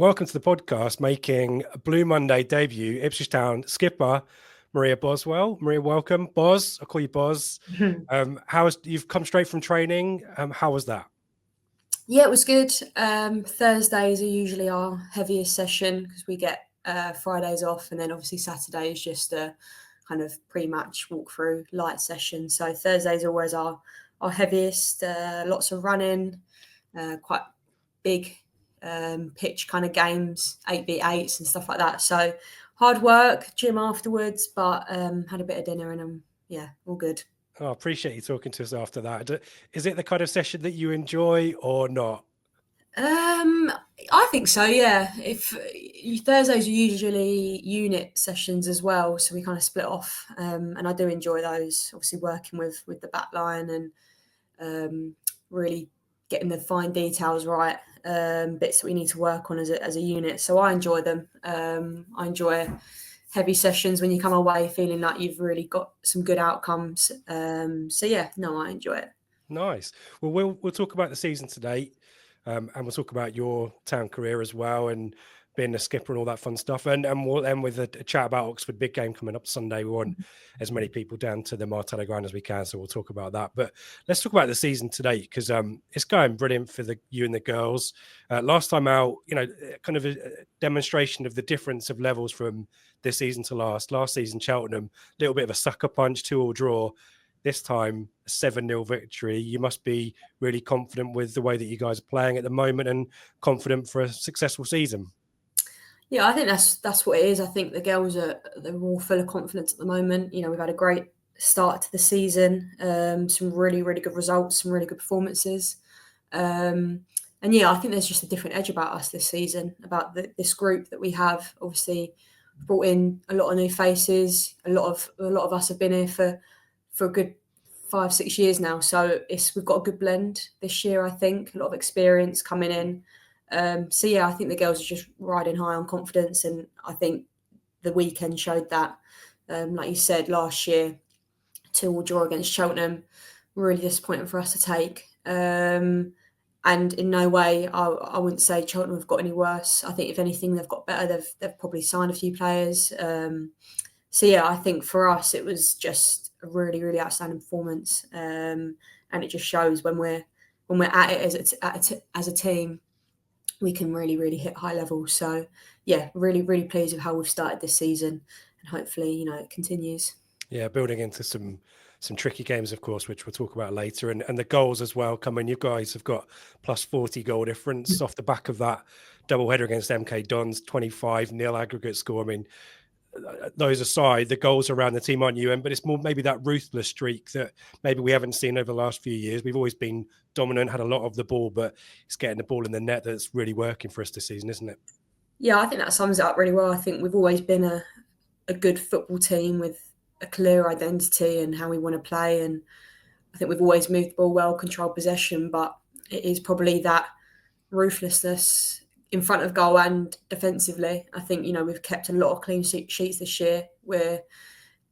welcome to the podcast, making a Blue Monday debut, Ipswich Town skipper Maria Boswell. Maria, welcome. Boz, I'll call you Boz. You've come straight from training. How was that? Yeah, it was good. Thursdays are usually our heaviest session because we get Fridays off, and then obviously Saturday is just a kind of pre-match walkthrough light session. So Thursdays are always our heaviest. Lots of running, quite big pitch kind of games, 8v8s and stuff like that. So hard work, gym afterwards, but had a bit of dinner and yeah, all good. Oh, I appreciate you talking to us after that. Is it the kind of session that you enjoy or not? I think so, yeah. Thursdays are usually unit sessions as well, so we kind of split off, and I do enjoy those. Obviously, working with the back line and really getting the fine details right, bits that we need to work on as a unit. So I enjoy them. I enjoy heavy sessions when you come away feeling like you've really got some good outcomes. So yeah, no, I enjoy it. Nice. Well, we'll talk about the season to date, and we'll talk about your town career as well, and being a skipper and all that fun stuff. And we'll end with a chat about Oxford big game coming up Sunday. We want as many people down to the Martello ground as we can, so we'll talk about that. But let's talk about the season today, because it's going brilliant for you and the girls. Last time out, kind of a demonstration of the difference of levels from this season to last. Last season, Cheltenham, a little bit of a sucker punch, 2-2 draw. This time, a 7-0 victory. You must be really confident with the way that you guys are playing at the moment and confident for a successful season. Yeah, I think that's what it is. I think the girls they're all full of confidence at the moment. We've had a great start to the season, some really, really good results, some really good performances. And yeah, I think there's just a different edge about us this season, about this group that we have. Obviously, brought in a lot of new faces. A lot of us have been here for a good 5-6 years now. So we've got a good blend this year, I think. A lot of experience coming in. So yeah, I think the girls are just riding high on confidence, and I think the weekend showed that. Like you said, last year, 2-2 draw against Cheltenham, really disappointing for us to take. And in no way, I wouldn't say Cheltenham have got any worse. I think if anything, they've got better. They've probably signed a few players. So yeah, I think for us, it was just a really, really outstanding performance, and it just shows when we're at it as a team, we can really, really hit high levels. So yeah, really, really pleased with how we've started this season, and hopefully, it continues. Yeah, building into some tricky games, of course, which we'll talk about later, and the goals as well come in. You guys have got plus 40 goal difference off the back of that double header against MK Dons, 25-0 aggregate score. I mean, those aside, the goals around the team aren't you, but it's more maybe that ruthless streak that maybe we haven't seen over the last few years. We've always been dominant, had a lot of the ball, but it's getting the ball in the net that's really working for us this season, isn't it? Yeah, I think that sums it up really well. I think we've always been a good football team with a clear identity and how we want to play, and I think we've always moved the ball well, controlled possession, but it is probably that ruthlessness in front of goal and defensively. I think, we've kept a lot of clean sheets this year. We're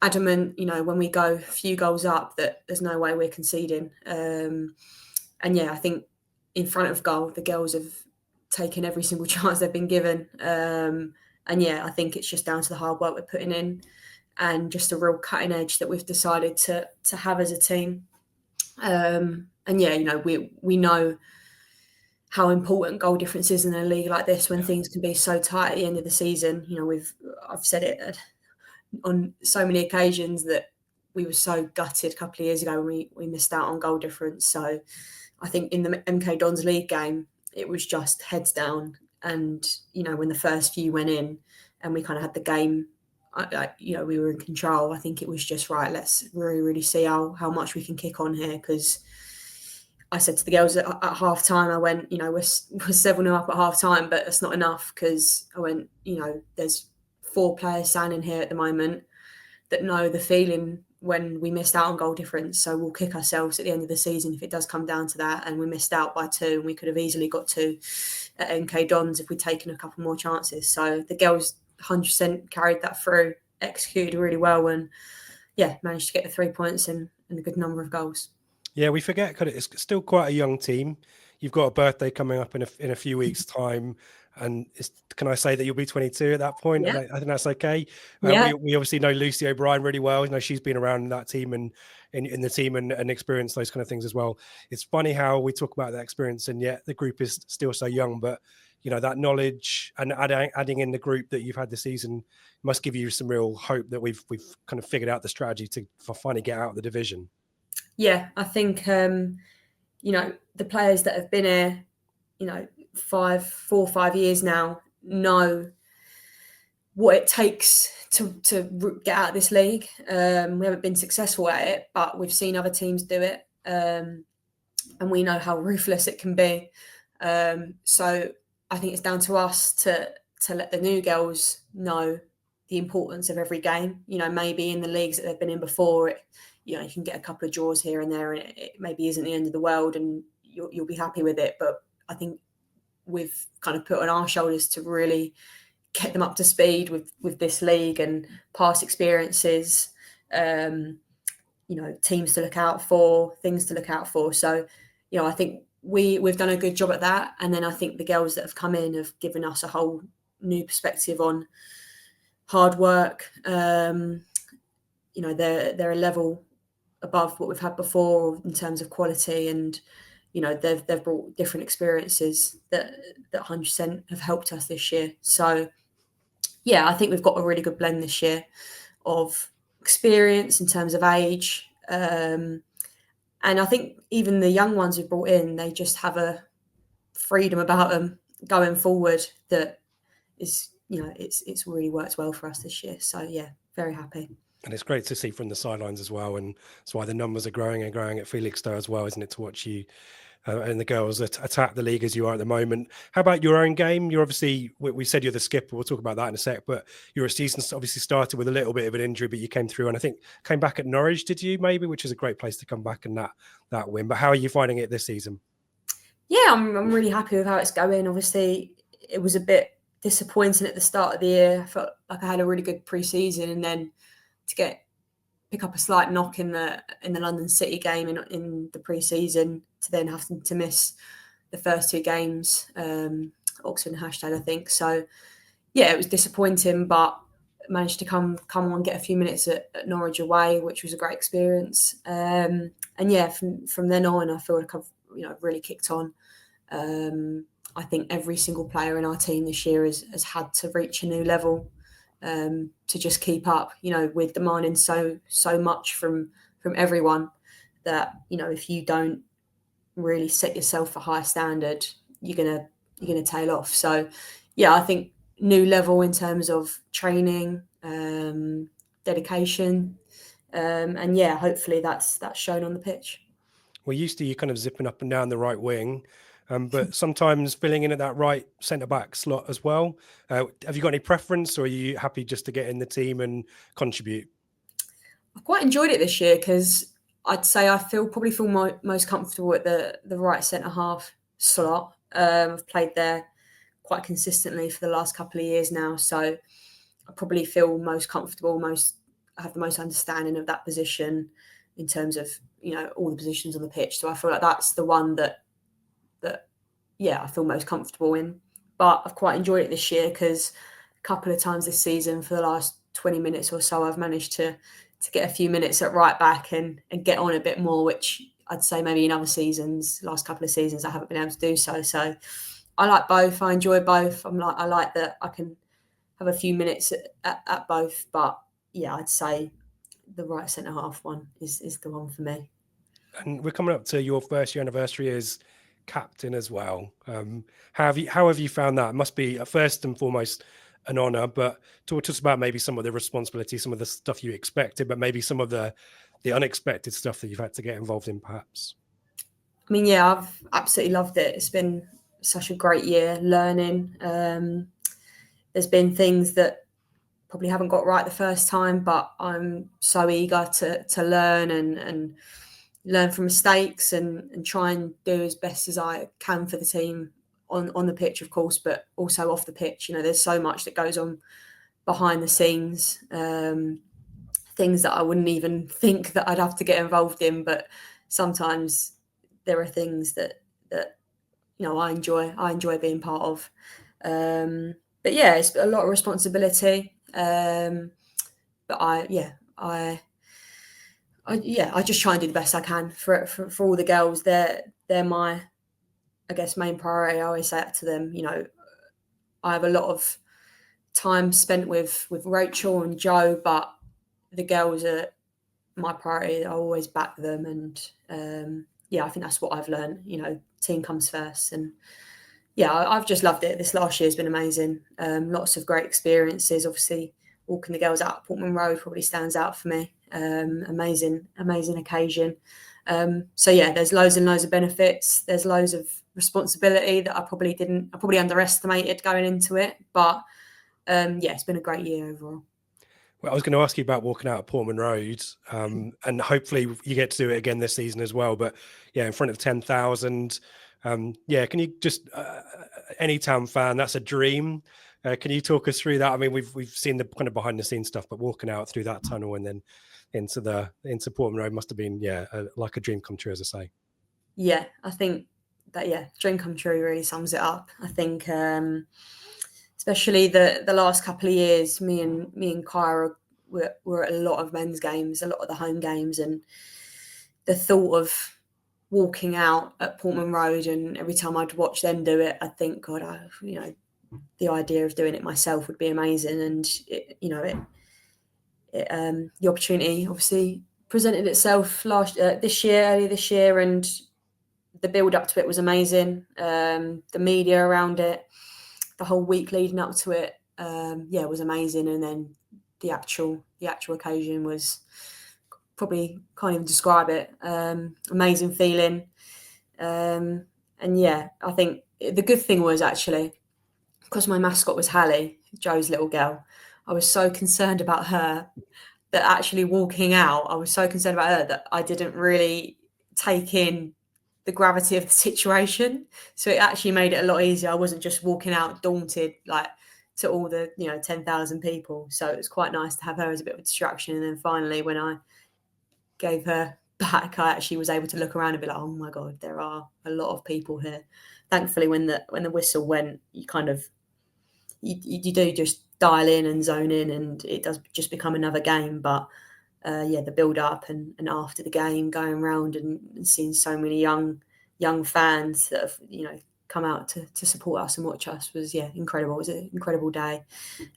adamant, when we go a few goals up, that there's no way we're conceding. And yeah, I think in front of goal, the girls have taken every single chance they've been given. And yeah, I think it's just down to the hard work we're putting in and just a real cutting edge that we've decided to have as a team. And yeah, we know how important goal difference is in a league like this when things can be so tight at the end of the season. I've said it on so many occasions that we were so gutted a couple of years ago when we missed out on goal difference. So I think in the MK Dons league game, it was just heads down. And, when the first few went in and we kind of had the game, we were in control. I think it was just right. Let's really, really see how much we can kick on here, because I said to the girls at half time, I went, we're 7-0 up at half time, but that's not enough, because I went, there's 4 players standing here at the moment that know the feeling when we missed out on goal difference. So we'll kick ourselves at the end of the season if it does come down to that. And we missed out by 2, and we could have easily got 2 at MK Dons if we'd taken a couple more chances. So the girls 100% carried that through, executed really well, and yeah, managed to get the 3 points and a good number of goals. Yeah, we forget, it's still quite a young team. You've got a birthday coming up in a few weeks' time. And can I say that you'll be 22 at that point? Yeah. I think that's okay. Yeah. We obviously know Lucy O'Brien really well. You know, she's been around in that team and in the team and experienced those kind of things as well. It's funny how we talk about that experience and yet the group is still so young, but you know, that knowledge and adding in the group that you've had this season must give you some real hope that we've kind of figured out the strategy to finally get out of the division. Yeah, I think, you know, the players that have been here, you know, 4 or 5 years now know what it takes to get out of this league. We haven't been successful at it, but we've seen other teams do it, and we know how ruthless it can be. So I think it's down to us to let the new girls know the importance of every game. You know, maybe in the leagues that they've been in before, you know, you can get a couple of draws here and there, and it maybe isn't the end of the world, and you'll be happy with it. But I think we've kind of put on our shoulders to really get them up to speed with this league and past experiences, you know, teams to look out for, things to look out for. So, you know, I think we've done a good job at that. And then I think the girls that have come in have given us a whole new perspective on hard work. You know, they're a level above what we've had before in terms of quality, and you know, they've brought different experiences that 100% have helped us this year. So yeah, I think we've got a really good blend this year of experience in terms of age. And I think even the young ones we've brought in, they just have a freedom about them going forward that is, you know, it's really worked well for us this year. So yeah, very happy. And it's great to see from the sidelines as well. And that's why the numbers are growing and growing at Felixstowe as well, isn't it, to watch you and the girls attack the league as you are at the moment. How about your own game? You're obviously, we said you're the skipper. We'll talk about that in a sec, but your season obviously started with a little bit of an injury, but you came through and I think came back at Norwich, did you maybe, which is a great place to come back and that win. But how are you finding it this season? Yeah, I'm really happy with how it's going. Obviously, it was a bit disappointing at the start of the year. I felt like I had a really good pre-season, and then to pick up a slight knock in the London City game in the pre-season, to then have to miss the first 2 games, Oxford and Hashtag, I think. So yeah, it was disappointing, but managed to come on, get a few minutes at Norwich away, which was a great experience. And yeah, from then on, I feel like I've, you know, really kicked on. I think every single player in our team this year has had to reach a new level. To just keep up, you know, with demanding so much from everyone that, you know, if you don't really set yourself a high standard, you're gonna tail off. So yeah, I think new level in terms of training, dedication, and yeah, hopefully that's shown on the pitch. We're used to you kind of zipping up and down the right wing, but sometimes filling in at that right centre back slot as well. Have you got any preference, or are you happy just to get in the team and contribute? I've quite enjoyed it this year because I'd say I probably feel most comfortable at the right centre half slot. I've played there quite consistently for the last couple of years now, so I probably feel most comfortable, I have the most understanding of that position in terms of, you know, all the positions on the pitch. So I feel like that's the one that yeah, I feel most comfortable in. But I've quite enjoyed it this year because a couple of times this season, for the last 20 minutes or so, I've managed to get a few minutes at right back and get on a bit more, which I'd say maybe in other seasons, last couple of seasons, I haven't been able to do so. So I like both. I enjoy both. I like that I can have a few minutes at both. But yeah, I'd say the right centre half one is the one for me. And we're coming up to your first year anniversary as captain as well. How have you found that? It must be first and foremost an honour, but talk to us about maybe some of the responsibility, some of the stuff you expected, but maybe some of the unexpected stuff that you've had to get involved in, perhaps. I mean, yeah, I've absolutely loved it. It's been such a great year learning. There's been things that probably haven't got right the first time, but I'm so eager to learn and learn from mistakes and try and do as best as I can for the team on the pitch, of course, but also off the pitch. You know, there's so much that goes on behind the scenes, things that I wouldn't even think that I'd have to get involved in, but sometimes there are things that you know I enjoy being part of. But yeah, it's a lot of responsibility. But I just try and do the best I can for all the girls. They're my, I guess, main priority. I always say that to them. I have a lot of time spent with Rachel and Jo, but the girls are my priority. I always back them, and I think that's what I've learned. Team comes first, and I've just loved it. This last year has been amazing. Lots of great experiences. Obviously, walking the girls out Portman Road probably stands out for me. Amazing occasion. There's loads and loads of benefits. There's loads of responsibility that I probably underestimated going into it. But it's been a great year overall. Well, I was going to ask you about walking out at Portman Road, and hopefully you get to do it again this season as well. But in front of 10,000. Can you just, any town fan, that's a dream. Can you talk us through that? I mean, we've seen the kind of behind the scenes stuff, but walking out through that tunnel and then into Portman Road must have been like a dream come true, as I say. Yeah, I think that dream come true really sums it up. I think especially the last couple of years, me and Kyra were at a lot of men's games, a lot of the home games, and the thought of walking out at Portman Road, and every time I'd watch them do it, I'd think, God, the idea of doing it myself would be amazing. And the opportunity obviously presented itself early this year, and the build up to it was amazing. The media around it, the whole week leading up to it, was amazing. And then the actual occasion was, probably can't even describe it. Amazing feeling. I think the good thing was, actually, because my mascot was Hallie, Joe's little girl, I was so concerned about her that actually walking out, I was so concerned about her that I didn't really take in the gravity of the situation. So it actually made it a lot easier. I wasn't just walking out daunted, like, to all the 10,000 people. So it was quite nice to have her as a bit of a distraction. And then finally, when I gave her back, I actually was able to look around and be like, oh my God, there are a lot of people here. Thankfully, when the whistle went, you kind of you do just dial in and zone in, and it does just become another game. But the build up and after the game, going around and seeing so many young fans that have come out to support us and watch us was incredible. It was an incredible day,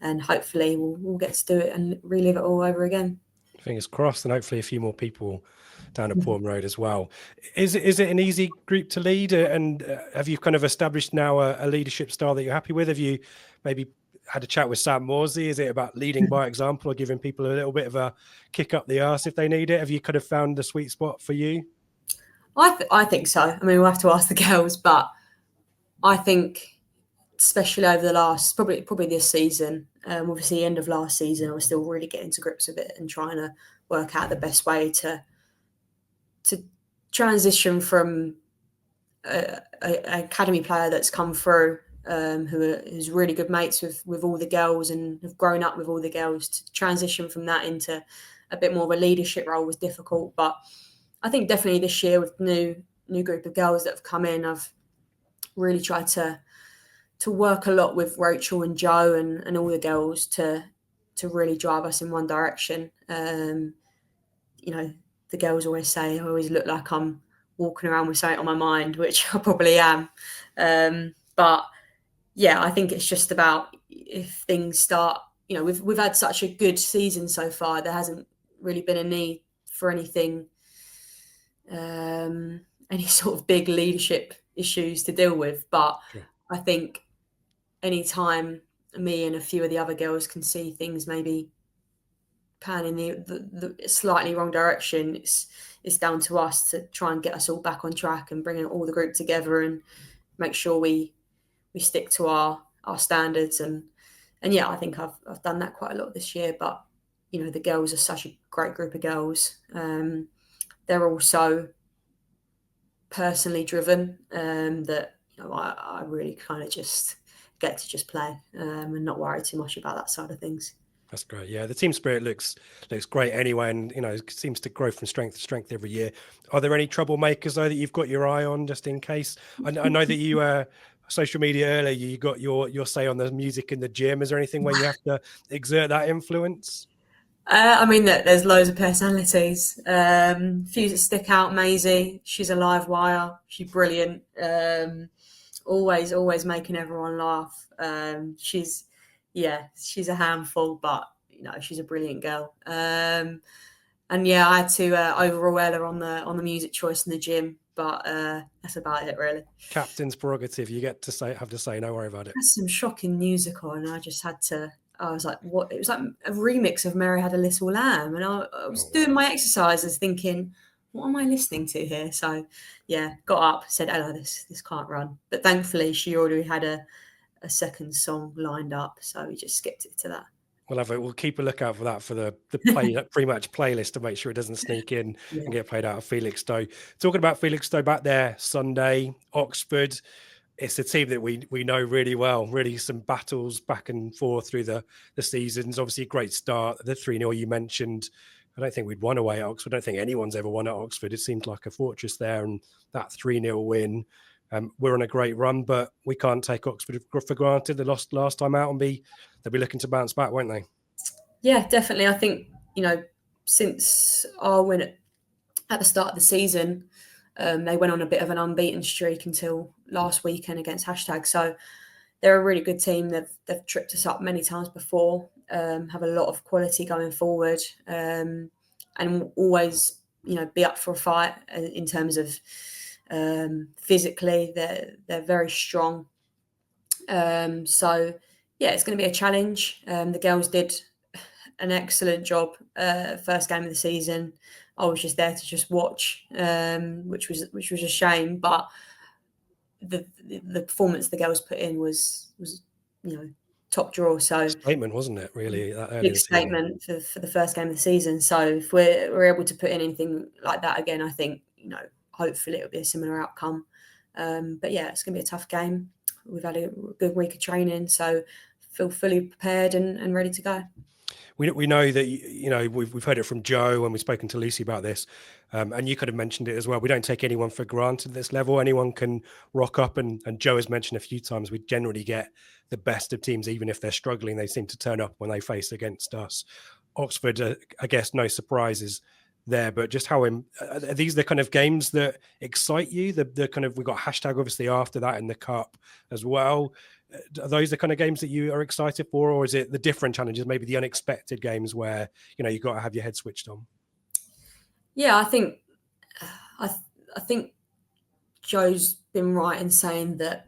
and hopefully we'll get to do it and relive it all over again. Fingers crossed, and hopefully a few more people down at Portman Road as well. Is it an easy group to lead, and have you kind of established now a leadership style that you're happy with? Have you maybe had a chat with Sam Morsey? Is it about leading by example or giving people a little bit of a kick up the arse if they need it? Have you kind of found the sweet spot for you? I think so. I mean, we'll have to ask the girls, but I think, especially over the last, probably this season, obviously end of last season, I was still really getting to grips with it and trying to work out the best way to transition from an academy player that's come through, who's really good mates with all the girls and have grown up with all the girls, to transition from that into a bit more of a leadership role was difficult. But I think definitely this year, with new group of girls that have come in, I've really tried to work a lot with Rachel and Jo and all the girls to really drive us in one direction. The girls always say I always look like I'm walking around with something on my mind, which I probably am. But I think it's just about, if things start, we've had such a good season so far, there hasn't really been a need for anything, any sort of big leadership issues to deal with. But Sure. I think anytime me and a few of the other girls can see things maybe pan in the slightly wrong direction, it's down to us to try and get us all back on track and bring all the group together and make sure we stick to our standards. And I think I've done that quite a lot this year. But the girls are such a great group of girls. They're also personally driven, that I really kind of just get to just play and not worry too much about that side of things. That's great. Yeah, the team spirit looks great anyway, and it seems to grow from strength to strength every year. Are there any troublemakers though that you've got your eye on, just in case? I know that you social media earlier, you got your say on the music in the gym. Is there anything where you have to exert that influence? I mean, there's loads of personalities. Few that stick out. Maisie, she's a live wire. She's brilliant. Always making everyone laugh. She's a handful, but she's a brilliant girl. And yeah, I had to overrule her on the music choice in the gym, but that's about it really. Captain's prerogative. You get to have to say, don't worry about it. There's some shocking music on, and I just had to. I was like, what? It was like a remix of Mary Had a Little Lamb, and I was doing my exercises, thinking, what am I listening to here? So, yeah, got up, said, "Ella, this can't run." But thankfully, she already had a second song lined up, so we just skipped it to that. We'll keep a lookout for that for the pre-match playlist to make sure it doesn't sneak in and get played out of Felixstowe. Talking about Felixstowe back there Sunday, Oxford. It's a team that we know really well. Really, some battles back and forth through the seasons. Obviously, a great start. The 3-0 you mentioned. I don't think we'd won away at Oxford. I don't think anyone's ever won at Oxford. It seemed like a fortress there, and that 3-0 win. We're on a great run, but we can't take Oxford for granted. They lost last time out, and they'll be looking to bounce back, won't they? Yeah, definitely. I think since our win at the start of the season, they went on a bit of an unbeaten streak until last weekend against #. So they're a really good team. They've tripped us up many times before. Have a lot of quality going forward, and always be up for a fight in terms of. Physically, they're very strong. So yeah, it's going to be a challenge. The girls did an excellent job. First game of the season, I was just there to just watch, which was a shame. But the performance the girls put in was top draw. So statement, wasn't it? Really, that big statement for the first game of the season. So if we're able to put in anything like that again, I think hopefully it'll be a similar outcome. But yeah, it's going to be a tough game. We've had a good week of training, so feel fully prepared and ready to go. We know that we've heard it from Joe when we've spoken to Lucy about this, and you could have mentioned it as well. We don't take anyone for granted at this level. Anyone can rock up, and Joe has mentioned a few times we generally get the best of teams, even if they're struggling. They seem to turn up when they face against us. Oxford, I guess, no surprises there, but just how are these the kind of games that excite you? The kind of, we got # obviously after that in the cup as well. Are those the kind of games that you are excited for, or is it the different challenges, maybe the unexpected games where you've got to have your head switched on? Yeah, I think Joe's been right in saying that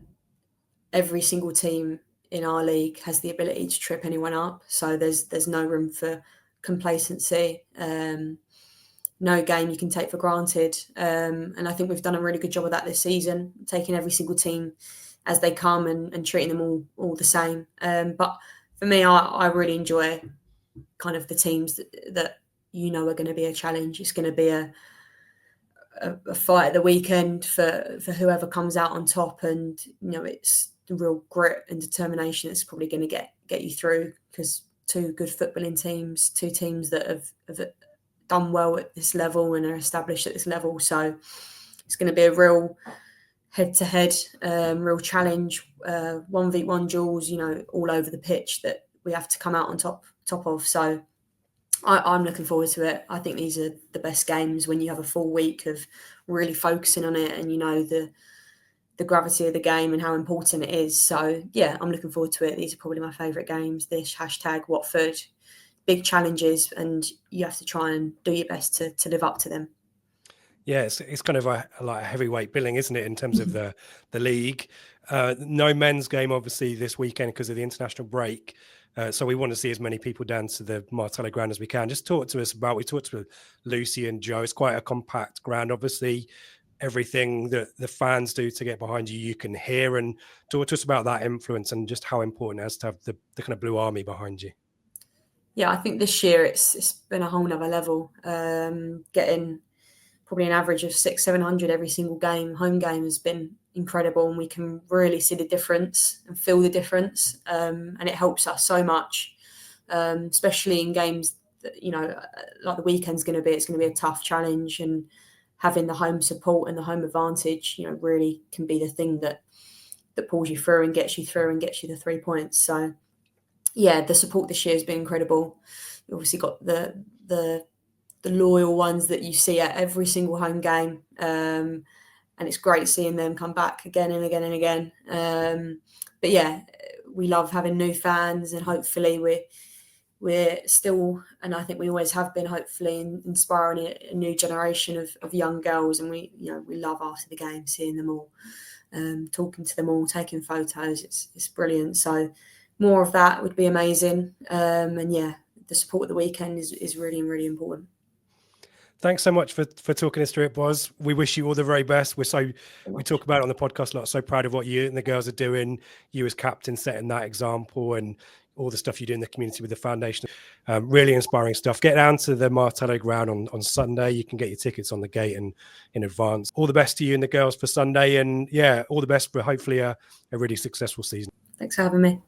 every single team in our league has the ability to trip anyone up. So there's no room for complacency. No game you can take for granted. And I think we've done a really good job of that this season, taking every single team as they come and treating them all the same. But for me, I really enjoy kind of the teams that are going to be a challenge. It's going to be a fight at the weekend for whoever comes out on top, and it's the real grit and determination that's probably going to get you through, because two good footballing teams, two teams that have done well at this level and are established at this level. So it's going to be a real head-to-head, real challenge, 1v1 duels, all over the pitch that we have to come out on top of. So I'm looking forward to it. I think these are the best games when you have a full week of really focusing on it, and the gravity of the game and how important it is. So yeah, I'm looking forward to it. These are probably my favourite games. This # Watford, big challenges, and you have to try and do your best to live up to them. Yeah, it's kind of like a heavyweight billing, isn't it, in terms of the league? No men's game, obviously, this weekend because of the international break. So we want to see as many people down to the Martello ground as we can. Just talk to us about, we talked to Lucy and Joe. It's quite a compact ground. Obviously, everything that the fans do to get behind you can hear. And talk to us about that influence and just how important it is to have the kind of Blue Army behind you. Yeah, I think this year it's been a whole nother level. Getting probably an average of 600-700 every single game. Home game has been incredible, and we can really see the difference and feel the difference. And it helps us so much, especially in games that, like the weekend's going to be. It's going to be a tough challenge, and having the home support and the home advantage, really can be the thing that that pulls you through and gets you through and gets you the 3 points. So yeah, the support this year has been incredible. You obviously got the loyal ones that you see at every single home game, and it's great seeing them come back again and again and again. But yeah, we love having new fans, and hopefully we're still, and I think we always have been, hopefully inspiring a new generation of young girls. And we love after the game seeing them all, talking to them all, taking photos. It's brilliant. So more of that would be amazing. And yeah, the support at the weekend is really, really important. Thanks so much for talking us through it, Boz. We wish you all the very best. We talk about it on the podcast a lot. So proud of what you and the girls are doing. You as captain setting that example, and all the stuff you do in the community with the foundation. Really inspiring stuff. Get down to the Martello ground on Sunday. You can get your tickets on the gate and in advance. All the best to you and the girls for Sunday. And yeah, all the best for hopefully a really successful season. Thanks for having me.